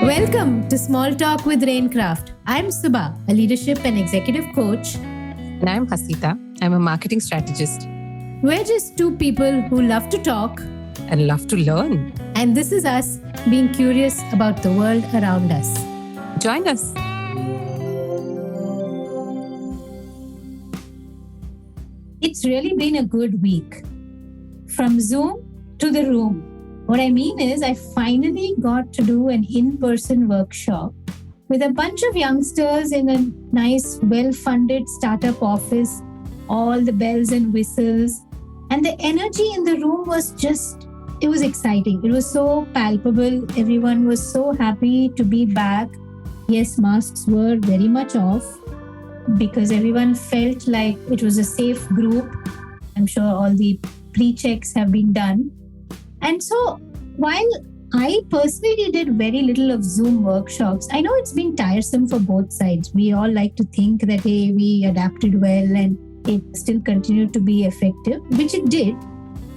Welcome to Small Talk with RainKraft. I'm Subha, a leadership and executive coach. And I'm Hasita. I'm a marketing strategist. We're just two people who love to talk and love to learn. And this is us being curious about the world around us. Join us. It's really been a good week. From Zoom to the room. What I mean is I finally got to do an in-person workshop with a bunch of youngsters in a nice, well-funded startup office, all the bells and whistles. And the energy in the room was it was exciting. It was so palpable. Everyone was so happy to be back. Yes, masks were very much off because everyone felt like it was a safe group. I'm sure all the pre-checks have been done. And so while I personally did very little of Zoom workshops, I know it's been tiresome for both sides. We all like to think that, hey, we adapted well and it still continued to be effective, which it did.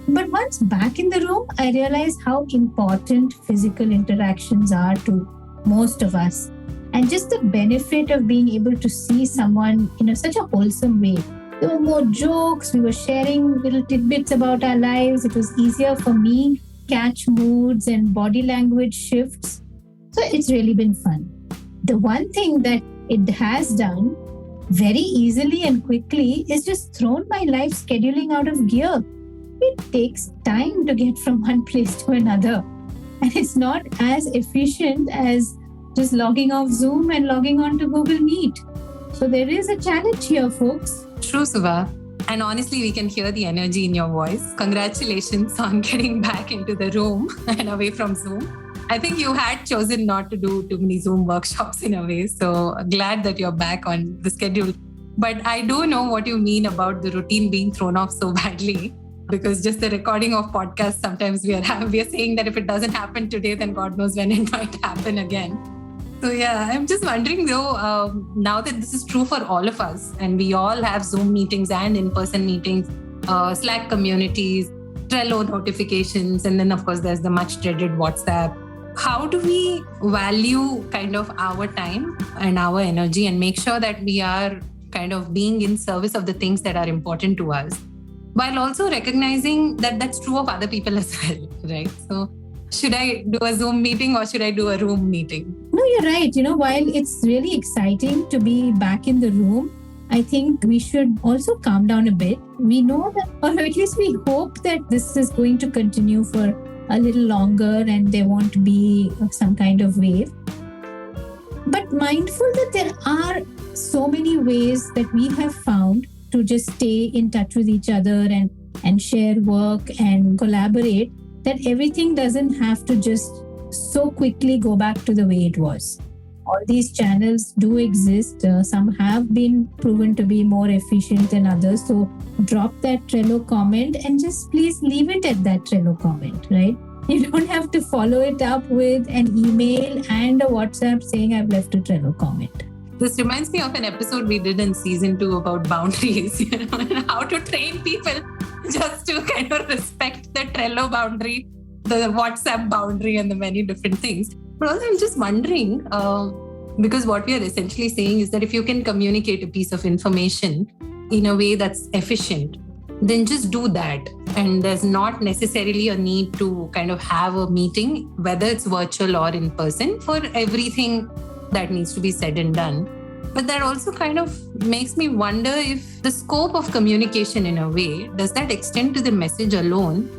But once back in the room, I realized how important physical interactions are to most of us. And just the benefit of being able to see someone in such a wholesome way. There were more jokes. We were sharing little tidbits about our lives. It was easier for me to catch moods and body language shifts. So it's really been fun. The one thing that it has done very easily and quickly is just thrown my life scheduling out of gear. It takes time to get from one place to another. And it's not as efficient as just logging off Zoom and logging on to Google Meet. So there is a challenge here, folks. True, Subha. And honestly, we can hear the energy in your voice. Congratulations on getting back into the room and away from Zoom. I think you had chosen not to do too many Zoom workshops in a way. So glad that you're back on the schedule. But I do know what you mean about the routine being thrown off so badly. Because just the recording of podcasts, sometimes we are saying that if it doesn't happen today, then God knows when it might happen again. So yeah, I'm just wondering though, now that this is true for all of us and we all have Zoom meetings and in-person meetings, Slack communities, Trello notifications, and then of course there's the much dreaded WhatsApp. How do we value kind of our time and our energy and make sure that we are kind of being in service of the things that are important to us, while also recognizing that that's true of other people as well, right? So should I do a Zoom meeting or should I do a room meeting? No, you're right. While it's really exciting to be back in the room, I think we should also calm down a bit. We know that, or at least we hope that this is going to continue for a little longer and there won't be some kind of wave. But mindful that there are so many ways that we have found to just stay in touch with each other and share work and collaborate, that everything doesn't have to just so quickly go back to the way it was. All these channels do exist. Some have been proven to be more efficient than others. So drop that Trello comment and just please leave it at that Trello comment, right? You don't have to follow it up with an email and a WhatsApp saying I've left a Trello comment. This reminds me of an episode we did in season 2 about boundaries, and how to train people just to kind of respect the Trello boundary, the WhatsApp boundary, and the many different things. But also I'm just wondering, because what we are essentially saying is that if you can communicate a piece of information in a way that's efficient, then just do that. And there's not necessarily a need to kind of have a meeting, whether it's virtual or in person, for everything that needs to be said and done. But that also kind of makes me wonder if the scope of communication in a way, does that extend to the message alone?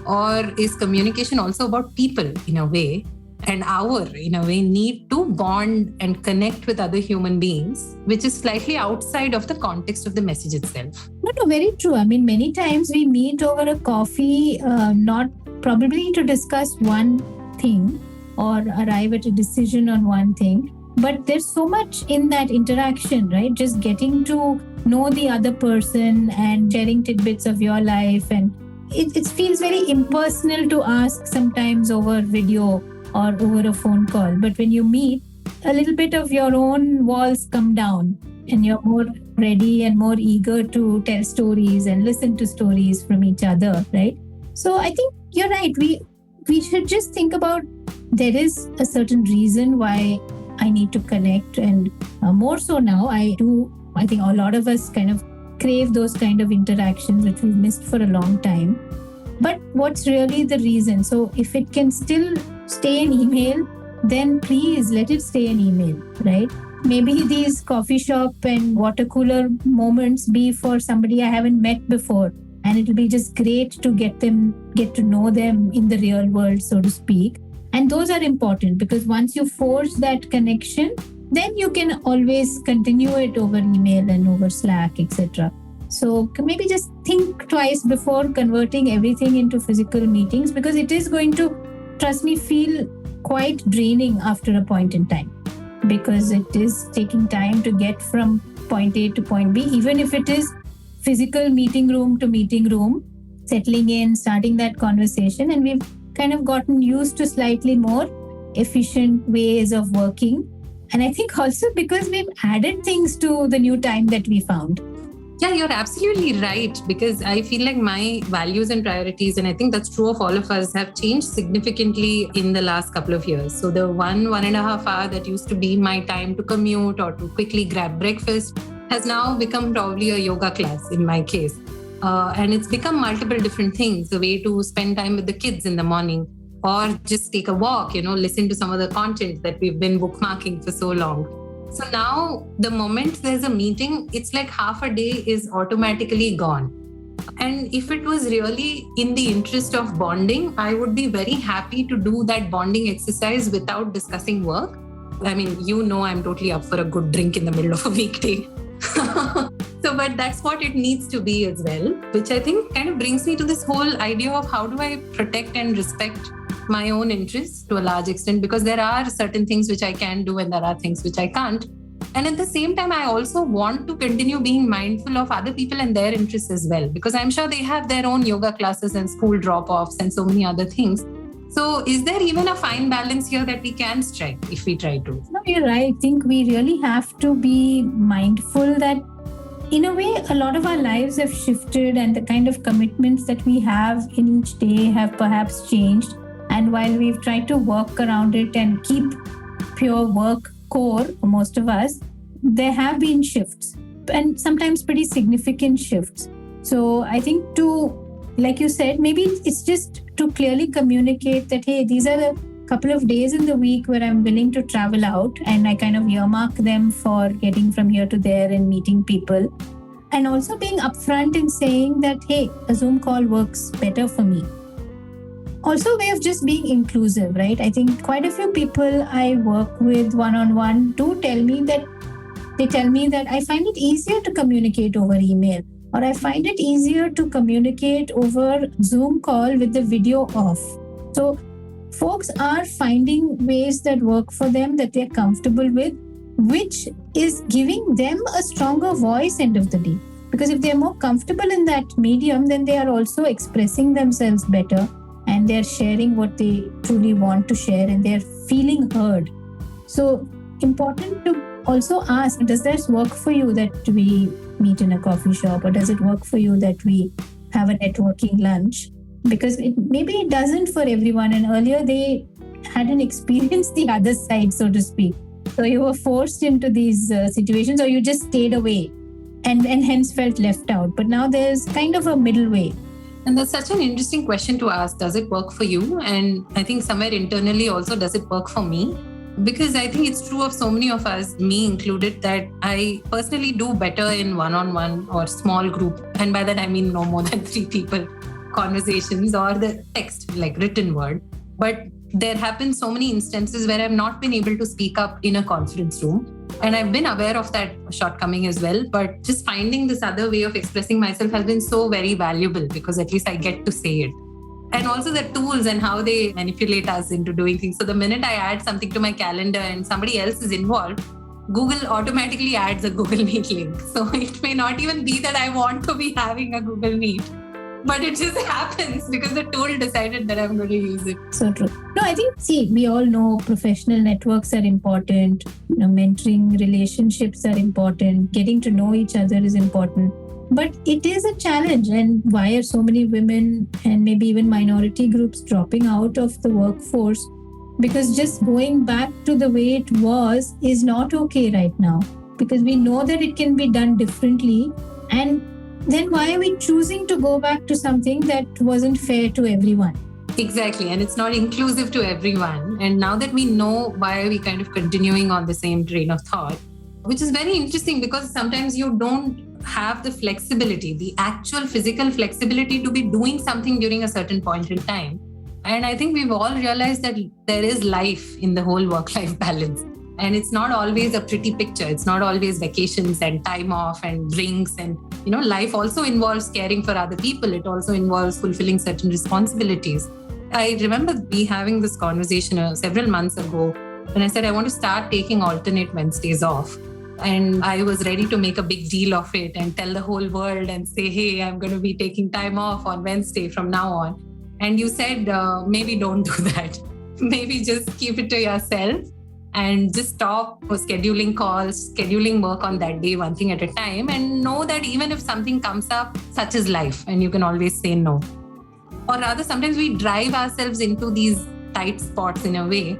Or is communication also about people in a way? And in a way, need to bond and connect with other human beings, which is slightly outside of the context of the message itself. No, very true. I mean, many times we meet over a coffee, not probably to discuss one thing or arrive at a decision on one thing. But there's so much in that interaction, right? Just getting to know the other person and sharing tidbits of your life. And it feels very impersonal to ask sometimes over video or over a phone call. But when you meet, a little bit of your own walls come down and you're more ready and more eager to tell stories and listen to stories from each other, right? So I think you're right. We should just think about there is a certain reason why I need to connect. And more so now, I think a lot of us kind of crave those kind of interactions which we've missed for a long time. But what's really the reason? So if it can still stay an email, then please let it stay an email, right? Maybe these coffee shop and water cooler moments be for somebody I haven't met before. And it'll be just great to get to know them in the real world, so to speak. And those are important because once you forge that connection, then you can always continue it over email and over Slack, etc. So maybe just think twice before converting everything into physical meetings, because it is going to, trust me, feel quite draining after a point in time, because it is taking time to get from point A to point B, even if it is physical meeting room to meeting room, settling in, starting that conversation. And we've kind of gotten used to slightly more efficient ways of working. And I think also because we've added things to the new time that we found. Yeah, you're absolutely right, because I feel like my values and priorities, and I think that's true of all of us, have changed significantly in the last couple of years. So the 1.5 hour that used to be my time to commute or to quickly grab breakfast has now become probably a yoga class in my case. And it's become multiple different things, the way to spend time with the kids in the morning, or just take a walk, listen to some of the content that we've been bookmarking for so long. So now the moment there's a meeting, it's like half a day is automatically gone. And if it was really in the interest of bonding, I would be very happy to do that bonding exercise without discussing work. I mean, I'm totally up for a good drink in the middle of a weekday. But that's what it needs to be as well, which I think kind of brings me to this whole idea of how do I protect and respect my own interests to a large extent, because there are certain things which I can do and there are things which I can't. And at the same time, I also want to continue being mindful of other people and their interests as well, because I'm sure they have their own yoga classes and school drop-offs and so many other things. So is there even a fine balance here that we can strike if we try to? No, you're right. I think we really have to be mindful that in a way, a lot of our lives have shifted and the kind of commitments that we have in each day have perhaps changed. And while we've tried to work around it and keep pure work core for most of us, there have been shifts, and sometimes pretty significant shifts. So I think like you said, maybe it's just to clearly communicate that, hey, these are the couple of days in the week where I'm willing to travel out, and I kind of earmark them for getting from here to there and meeting people. And also being upfront and saying that, hey, a Zoom call works better for me. Also a way of just being inclusive, right? I think quite a few people I work with one-on-one do tell me that I find it easier to communicate over email, or I find it easier to communicate over Zoom call with the video off. So folks are finding ways that work for them, that they're comfortable with, which is giving them a stronger voice end of the day. Because if they're more comfortable in that medium, then they are also expressing themselves better, and they're sharing what they truly want to share, and they're feeling heard. So important to also ask, does this work for you that we meet in a coffee shop, or does it work for you that we have a networking lunch? Because maybe it doesn't for everyone, and earlier they hadn't experienced the other side, so to speak. So you were forced into these situations, or you just stayed away and hence felt left out. But now there's kind of a middle way. And that's such an interesting question to ask. Does it work for you? And I think somewhere internally also, does it work for me? Because I think it's true of so many of us, me included, that I personally do better in one-on-one or small group. And by that, I mean no more than 3 people conversations or the text, like written word. But there have been so many instances where I've not been able to speak up in a conference room. And I've been aware of that shortcoming as well. But just finding this other way of expressing myself has been so very valuable, because at least I get to say it. And also the tools and how they manipulate us into doing things. So the minute I add something to my calendar and somebody else is involved, Google automatically adds a Google Meet link. So it may not even be that I want to be having a Google Meet, but it just happens because the tool decided that I'm going to use it. So true. No, I think, we all know professional networks are important. Mentoring relationships are important. Getting to know each other is important. But it is a challenge. And why are so many women and maybe even minority groups dropping out of the workforce? because just going back to the way it was is not okay right now, because we know that it can be done differently. And then why are we choosing to go back to something that wasn't fair to everyone? Exactly. And it's not inclusive to everyone. And now that we know, why are we kind of continuing on the same train of thought, which is very interesting, because sometimes you don't have the flexibility, the actual physical flexibility to be doing something during a certain point in time. And I think we've all realized that there is life in the whole work-life balance. And it's not always a pretty picture. It's not always vacations and time off and drinks. And, life also involves caring for other people. It also involves fulfilling certain responsibilities. I remember we having this conversation several months ago when I said I want to start taking alternate Wednesdays off. And I was ready to make a big deal of it and tell the whole world and say, hey, I'm going to be taking time off on Wednesday from now on. And you said, maybe don't do that. Maybe just keep it to yourself and just stop scheduling calls, scheduling work on that day, one thing at a time, and know that even if something comes up, such is life, and you can always say no. Or rather, sometimes we drive ourselves into these tight spots in a way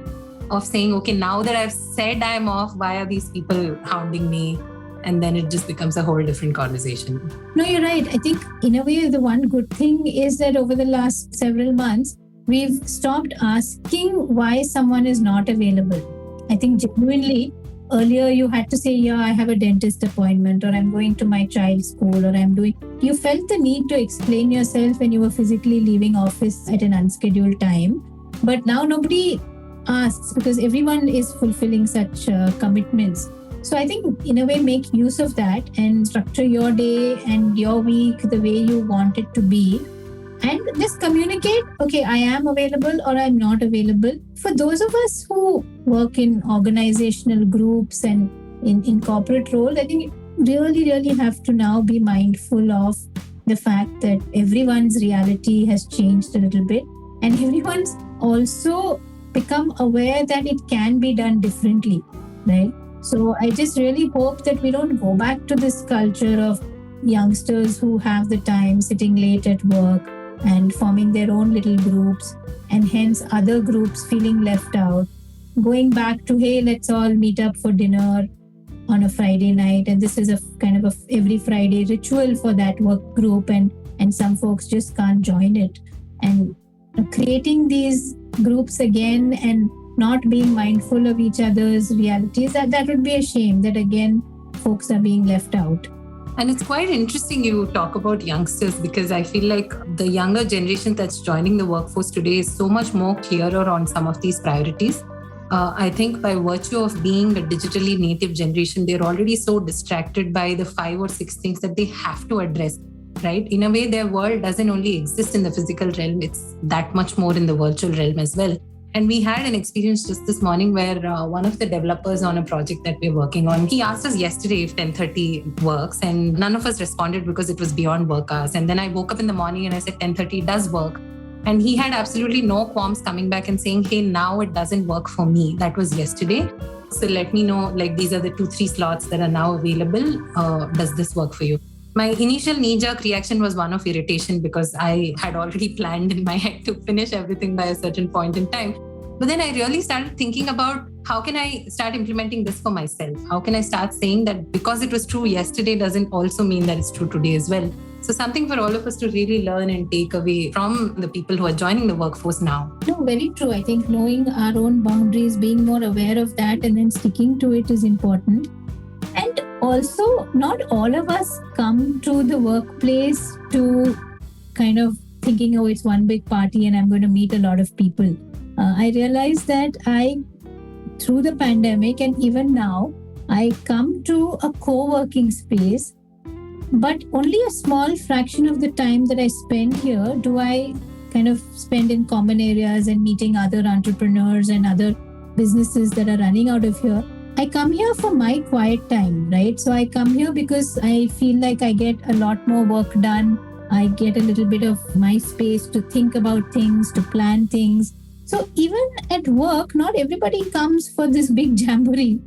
of saying, okay, now that I've said I'm off, why are these people hounding me? And then it just becomes a whole different conversation. No, you're right. I think in a way, the one good thing is that over the last several months, we've stopped asking why someone is not available. I think genuinely, earlier you had to say, yeah, I have a dentist appointment, or I'm going to my child's school, or you felt the need to explain yourself when you were physically leaving office at an unscheduled time. But now nobody asks because everyone is fulfilling such commitments. So I think in a way, make use of that and structure your day and your week the way you want it to be. And just communicate, okay, I am available or I'm not available. For those of us who work in organizational groups and in corporate roles, I think really have to now be mindful of the fact that everyone's reality has changed a little bit, and everyone's also become aware that it can be done differently, right? So I just really hope that we don't go back to this culture of youngsters who have the time sitting late at work and forming their own little groups, and hence other groups feeling left out. Going back to, hey, let's all meet up for dinner on a Friday night, and this is a kind of every Friday ritual for that work group, and some folks just can't join it. And creating these groups again and not being mindful of each other's realities, that would be a shame that again folks are being left out. And it's quite interesting you talk about youngsters, because I feel like the younger generation that's joining the workforce today is so much more clearer on some of these priorities. I think by virtue of being a digitally native generation, they're already so distracted by the 5 or 6 things that they have to address, right? In a way, their world doesn't only exist in the physical realm, it's that much more in the virtual realm as well. And we had an experience just this morning where one of the developers on a project that we're working on, he asked us yesterday if 10:30 works, and none of us responded because it was beyond work hours. And then I woke up in the morning and I said 10:30 does work. And he had absolutely no qualms coming back and saying, hey, now it doesn't work for me. That was yesterday. So let me know, like, these are the 2-3 slots that are now available. Does this work for you? My initial knee-jerk reaction was one of irritation, because I had already planned in my head to finish everything by a certain point in time. But then I really started thinking about, how can I start implementing this for myself? How can I start saying that because it was true yesterday doesn't also mean that it's true today as well? So something for all of us to really learn and take away from the people who are joining the workforce now. No, very true. I think knowing our own boundaries, being more aware of that and then sticking to it is important. And also, not all of us come to the workplace to kind of thinking, oh, it's one big party and I'm going to meet a lot of people. I realized that through the pandemic and even now, I come to a co-working space, but only a small fraction of the time that I spend here do I kind of spend in common areas and meeting other entrepreneurs and other businesses that are running out of here. I come here for my quiet time, right? So I come here because I feel like I get a lot more work done. I get a little bit of my space to think about things, to plan things. So even at work, not everybody comes for this big jamboree.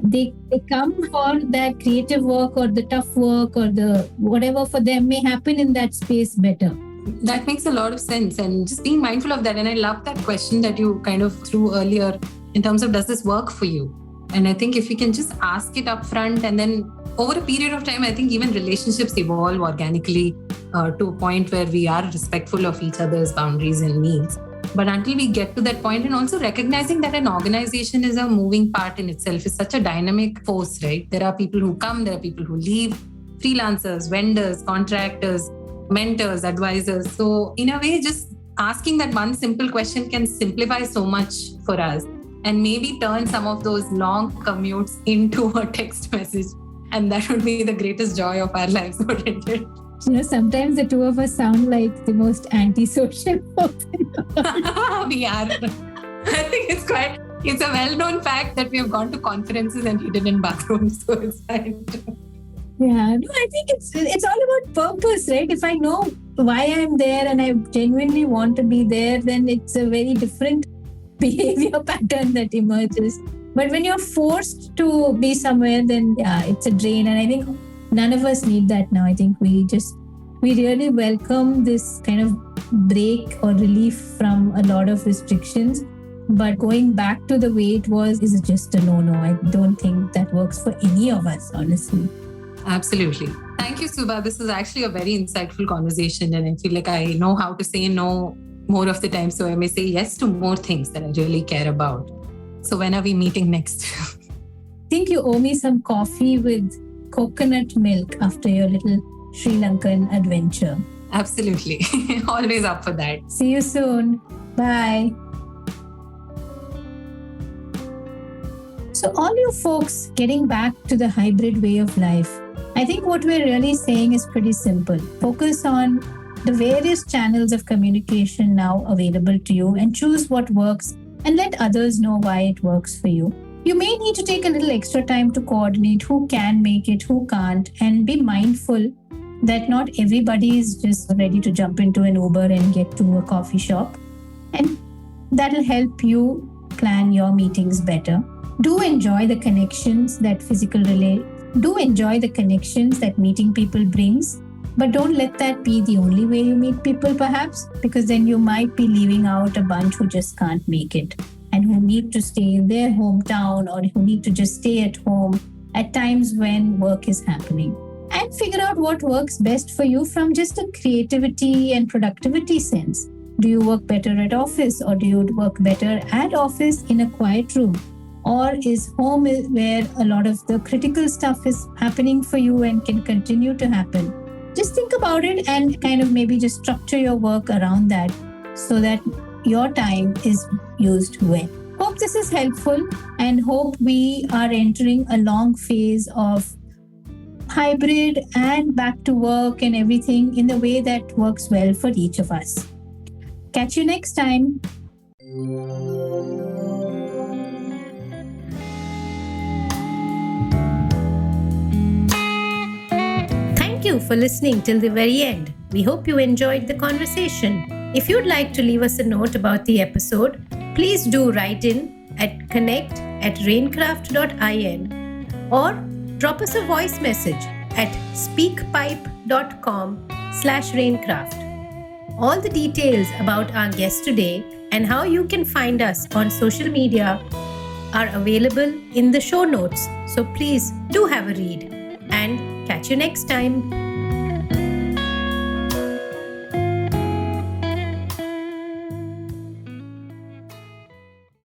They come for that creative work or the tough work or the whatever for them may happen in that space better. That makes a lot of sense. And just being mindful of that. And I love that question that you kind of threw earlier in terms of, does this work for you? And I think if we can just ask it up front, and then over a period of time, I think even relationships evolve organically to a point where we are respectful of each other's boundaries and needs. But until we get to that point, and also recognizing that an organization is a moving part in itself, is such a dynamic force, right? There are people who come, there are people who leave, freelancers, vendors, contractors, mentors, advisors. So in a way, just asking that one simple question can simplify so much for us and maybe turn some of those long commutes into a text message. And that would be the greatest joy of our lives, wouldn't it? Sometimes the two of us sound like the most antisocial folks in the world. We are. I think it's a well-known fact that we have gone to conferences and hidden in bathrooms, so it's fine. Yeah, no, I think it's all about purpose, right? If I know why I'm there and I genuinely want to be there, then it's a very different behavior pattern that emerges. But when you're forced to be somewhere, then it's a drain. And I think none of us need that now. I think we really welcome this kind of break or relief from a lot of restrictions. But going back to the way it was is just a no-no. I don't think that works for any of us, honestly. Absolutely. Thank you, Subha. This is actually a very insightful conversation, and I feel like I know how to say no more of the time. So I may say yes to more things that I really care about. So when are we meeting next? I think you owe me some coffee with coconut milk after your little Sri Lankan adventure. Absolutely. Always up for that. See you soon. Bye. So all you folks getting back to the hybrid way of life, I think what we're really saying is pretty simple. Focus on the various channels of communication now available to you and choose what works and let others know why it works for you. You may need to take a little extra time to coordinate who can make it, who can't, and be mindful that not everybody is just ready to jump into an Uber and get to a coffee shop. And that'll help you plan your meetings better. Do enjoy the connections that meeting people brings, but don't let that be the only way you meet people, perhaps, because then you might be leaving out a bunch who just can't make it and who need to stay in their hometown or who need to just stay at home at times when work is happening. And figure out what works best for you from just a creativity and productivity sense. Do you work better at office, or do you work better at office in a quiet room? Or is home where a lot of the critical stuff is happening for you and can continue to happen? Just think about it and kind of maybe just structure your work around that so that your time is used well. Hope this is helpful and hope we are entering a long phase of hybrid and back to work and everything in the way that works well for each of us. Catch you next time. Thank you for listening till the very end. We hope you enjoyed the conversation. If you'd like to leave us a note about the episode, please do write in at connect@raincraft.in or drop us a voice message at speakpipe.com/raincraft. All the details about our guest today and how you can find us on social media are available in the show notes. So please do have a read and catch you next time.